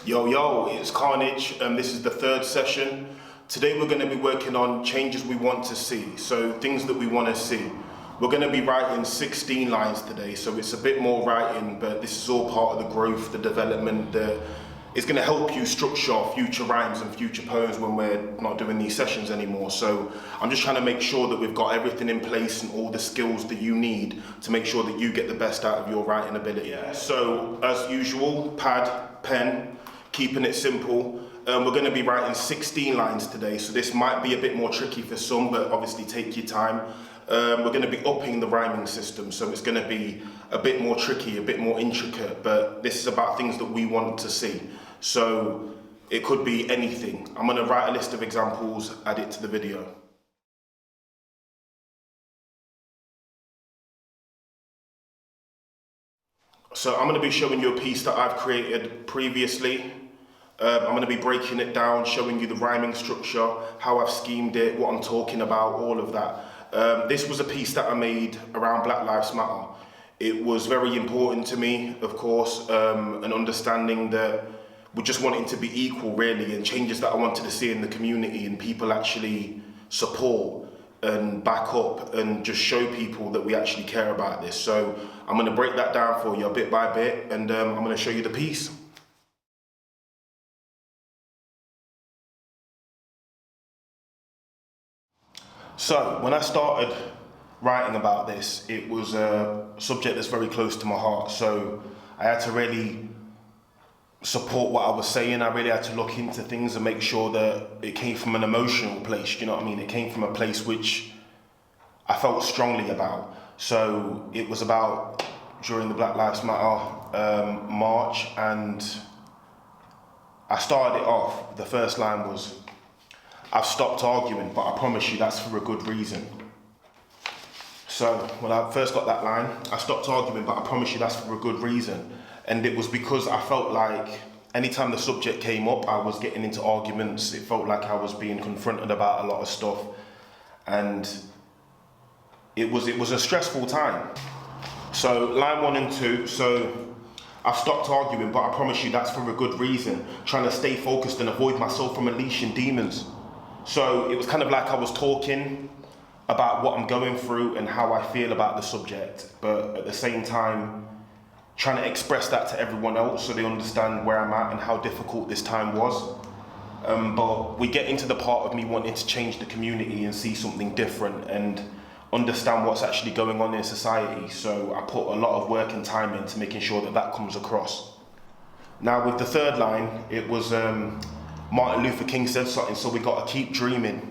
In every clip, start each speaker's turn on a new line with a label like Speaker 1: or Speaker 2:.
Speaker 1: Yo, it's Karnage, and this is the third session. Today we're going to be working on changes we want to see, so things that we want to see. We're going to be writing 16 lines today, so it's a bit more writing, but this is all part of the growth, the development. It's going to help you structure future rhymes and future poems when we're not doing these sessions anymore. So I'm just trying to make sure that we've got everything in place and all the skills that you need to make sure that you get the best out of your writing ability. So as usual, pad, pen, keeping it simple. We're going to be writing 16 lines today, so this might be a bit more tricky for some, but obviously take your time. We're going to be upping the rhyming system, so it's going to be a bit more tricky, a bit more intricate, but this is about things that we want to see. So it could be anything. I'm going to write a list of examples, add it to the video. So I'm going to be showing you a piece that I've created previously. I'm going to be breaking it down, showing you the rhyming structure, how I've schemed it, what I'm talking about, all of that. This was a piece that I made around Black Lives Matter. It was very important to me, of course, and understanding that we just wanted to be equal, really, and changes that I wanted to see in the community and people actually support and back up and just show people that we actually care about this. So I'm going to break that down for you bit by bit, and I'm going to show you the piece. So when I started writing about this, it was a subject that's very close to my heart. So I had to really support what I was saying. I really had to look into things and make sure that it came from an emotional place, you know what I mean? It came from a place which I felt strongly about. So it was about during the Black Lives Matter march, and I started it off. The first line was, "I've stopped arguing, but I promise you that's for a good reason." So when I first got that line, "I stopped arguing, but I promise you that's for a good reason." And it was because I felt like anytime the subject came up, I was getting into arguments. It felt like I was being confronted about a lot of stuff. And it was a stressful time. So line 1 and 2, so "I've stopped arguing, but I promise you that's for a good reason. Trying to stay focused and avoid myself from unleashing demons." So it was kind of like I was talking about what I'm going through and how I feel about the subject, but at the same time, trying to express that to everyone else so they understand where I'm at and how difficult this time was. But we get into the part of me wanting to change the community and see something different and understand what's actually going on in society. So I put a lot of work and time into making sure that that comes across. Now with the third line, it was Martin Luther King said something, so we got to keep dreaming.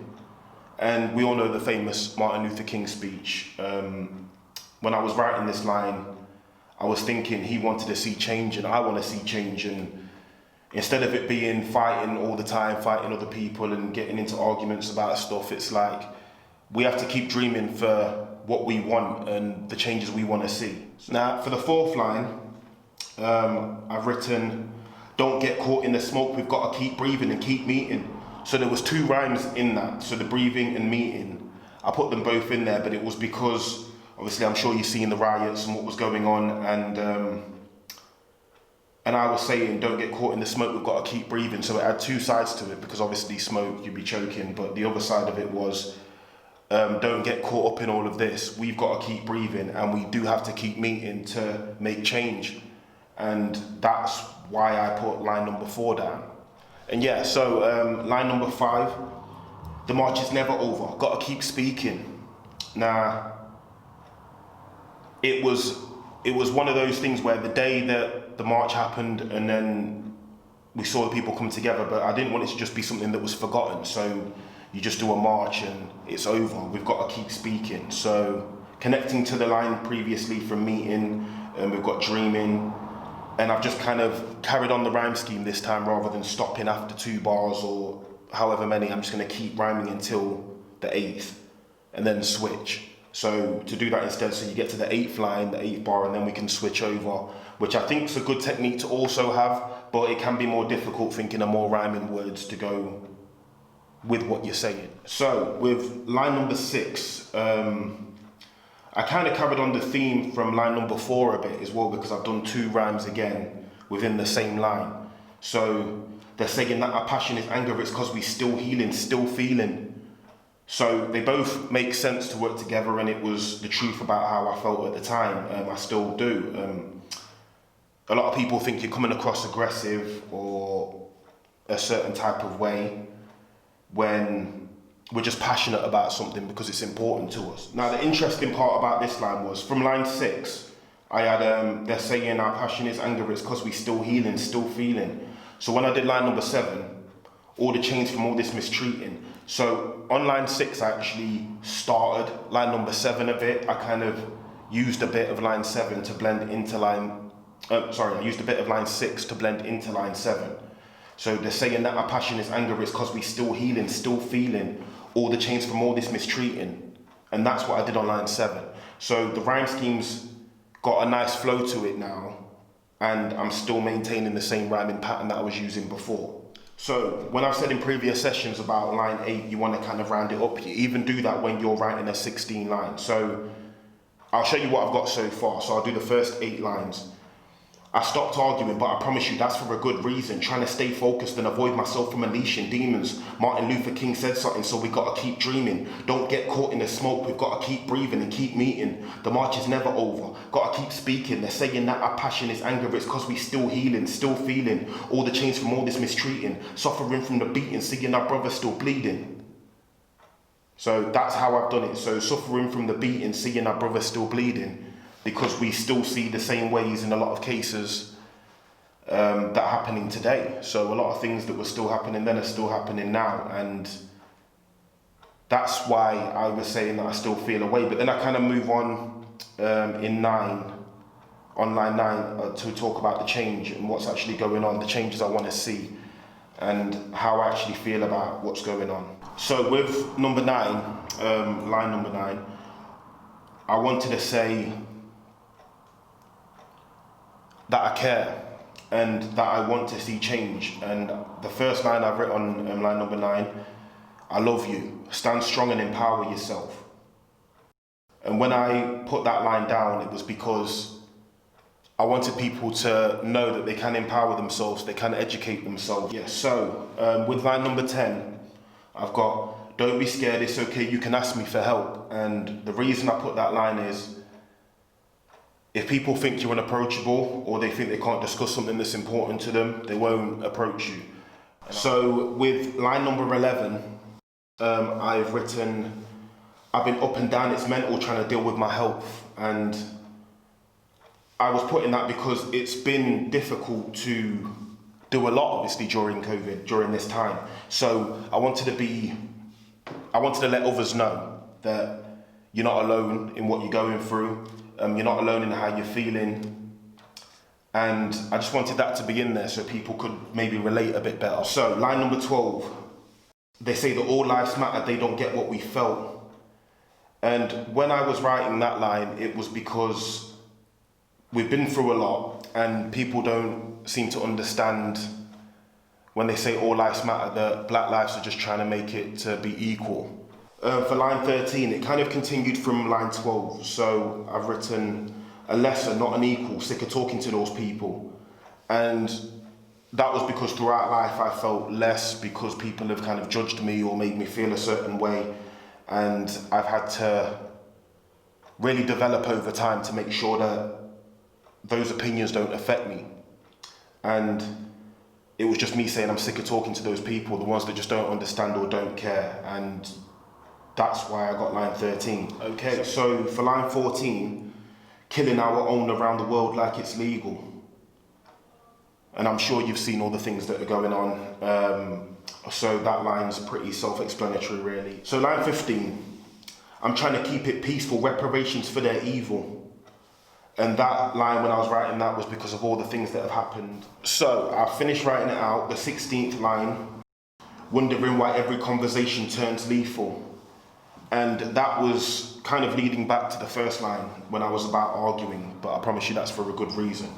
Speaker 1: And we all know the famous Martin Luther King speech. When I was writing this line, I was thinking he wanted to see change and I want to see change, and instead of it being fighting all the time, fighting other people and getting into arguments about stuff, it's like we have to keep dreaming for what we want and the changes we want to see. Now for the fourth line, I've written, "Don't get caught in the smoke, we've got to keep breathing and keep meeting." So there was 2 rhymes in that, so the breathing and meeting. I put them both in there, but it was because obviously I'm sure you've seen the riots and what was going on, and I was saying, "Don't get caught in the smoke, we've got to keep breathing." So it had 2 sides to it, because obviously smoke, you'd be choking, but the other side of it was, don't get caught up in all of this, we've got to keep breathing, and we do have to keep meeting to make change. And that's why I put line number 4 down. And yeah, so line number 5, "The march is never over, got to keep speaking." Now, it was one of those things where the day that the march happened and then we saw the people come together, but I didn't want it to just be something that was forgotten. So you just do a march and it's over, we've got to keep speaking. So connecting to the line previously from meeting, we've got dreaming, and I've just kind of carried on the rhyme scheme this time rather than stopping after 2 bars or however many. I'm just going to keep rhyming until the 8th. and then switch. So to do that instead, so you get to the 8th line, the 8th bar, and then we can switch over, which I think is a good technique to also have, but it can be more difficult thinking of more rhyming words to go with what you're saying. So with line number 6, I kind of carried on the theme from line number 4 a bit as well, because I've done 2 rhymes again within the same line. So they're saying that our passion is anger, it's because we still healing, still feeling. So they both make sense to work together, and it was the truth about how I felt at the time. I still do. A lot of people think you're coming across aggressive or a certain type of way when we're just passionate about something because it's important to us. Now, the interesting part about this line was from line 6, I had, they're saying our passion is anger, it's because we still healing, still feeling. So when I did line number 7, all the chains from all this mistreating. So on line 6, I actually started line number 7 a bit. I kind of used a bit of line 7 to blend into I used a bit of line 6 to blend into line 7. So they're saying that our passion is anger, it's because we still healing, still feeling all the chains from all this mistreating. And that's what I did on line 7. So the rhyme scheme's got a nice flow to it now, and I'm still maintaining the same rhyming pattern that I was using before. So when I've said in previous sessions about line 8, you want to kind of round it up, you even do that when you're writing a 16 line. So I'll show you what I've got so far. So I'll do the first 8 lines. I stopped arguing, but I promise you that's for a good reason. Trying to stay focused and avoid myself from unleashing demons. Martin Luther King said something, so we gotta keep dreaming. Don't get caught in the smoke, we've gotta keep breathing and keep meeting. The march is never over, gotta keep speaking. They're saying that our passion is anger, it's cause we still healing, still feeling all the chains from all this mistreating. Suffering from the beating, seeing our brother still bleeding. So that's how I've done it. So suffering from the beating, seeing our brother still bleeding, because we still see the same ways in a lot of cases that are happening today. So a lot of things that were still happening then are still happening now, and that's why I was saying that I still feel away. But then I kind of move on in line 9 to talk about the change and what's actually going on, the changes I want to see, and how I actually feel about what's going on. So with number 9, line number 9, I wanted to say that I care and that I want to see change. And the first line I've written on line number 9, I love you, stand strong and empower yourself. And when I put that line down, it was because I wanted people to know that they can empower themselves, they can educate themselves. Yeah, so with line number 10, I've got, don't be scared, it's okay, you can ask me for help. And the reason I put that line is, if people think you're unapproachable or they think they can't discuss something that's important to them, they won't approach you. So with line number 11, I've written, I've been up and down, it's mental trying to deal with my health. And I was putting that because it's been difficult to do a lot, obviously, during COVID, during this time. So I wanted to let others know that you're not alone in what you're going through. You're not alone in how you're feeling. And I just wanted that to be in there so people could maybe relate a bit better. So line number 12, they say that all lives matter, they don't get what we felt. And when I was writing that line, it was because we've been through a lot and people don't seem to understand when they say all lives matter, that black lives are just trying to make it to be equal. For line 13, it kind of continued from line 12. So I've written a lesser, not an equal, sick of talking to those people. And that was because throughout life I felt less because people have kind of judged me or made me feel a certain way. And I've had to really develop over time to make sure that those opinions don't affect me. And it was just me saying I'm sick of talking to those people, the ones that just don't understand or don't care. And that's why I got line 13. Okay, so for line 14, killing our own around the world like it's legal. And I'm sure you've seen all the things that are going on. So that line's pretty self-explanatory, really. So line 15, I'm trying to keep it peaceful, reparations for their evil. And that line, when I was writing that, was because of all the things that have happened. So I finished writing it out, the 16th line, wondering why every conversation turns lethal. And that was kind of leading back to the first line when I was about arguing, but I promise you that's for a good reason.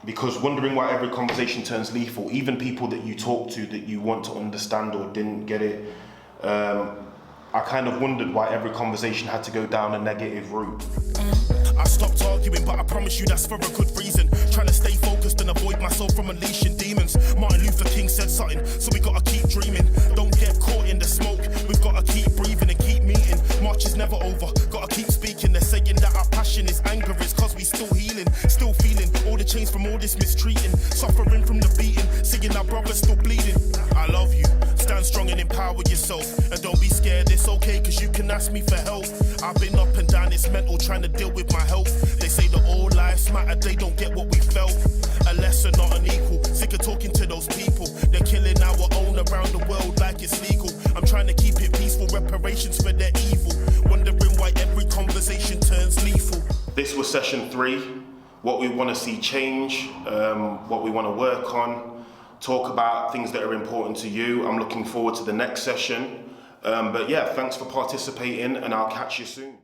Speaker 1: Because wondering why every conversation turns lethal, even people that you talk to that you want to understand or didn't get it, I kind of wondered why every conversation had to go down a negative route.
Speaker 2: I stopped arguing, but I promise you that's for a good reason. Trying to stay focused and avoid myself from unleashing demons. Martin Luther King said something, so we gotta keep dreaming. Don't get caught in the smoke, we've gotta keep breathing and keep meeting. March is never over, gotta keep speaking. They're saying that our passion is anger, it's cause we still healing. Still feeling all the chains from all this mistreating. Suffering from the beating, seeing our brothers still bleeding. I love you, stand strong and empower yourself. And don't be scared, it's okay, cause you can ask me for help. I've been up and down, it's mental, trying to deal with my health. They say that all lives matter, they don't get what we felt. A lesser, not an equal. Sick of talking to those people. They're killing our own around the world like it's legal. I'm trying to keep it peaceful, reparations for their evil. Wondering why every conversation turns lethal.
Speaker 1: This was session 3. What we want to see change, what we want to work on, talk about things that are important to you. I'm looking forward to the next session. But yeah, thanks for participating, and I'll catch you soon.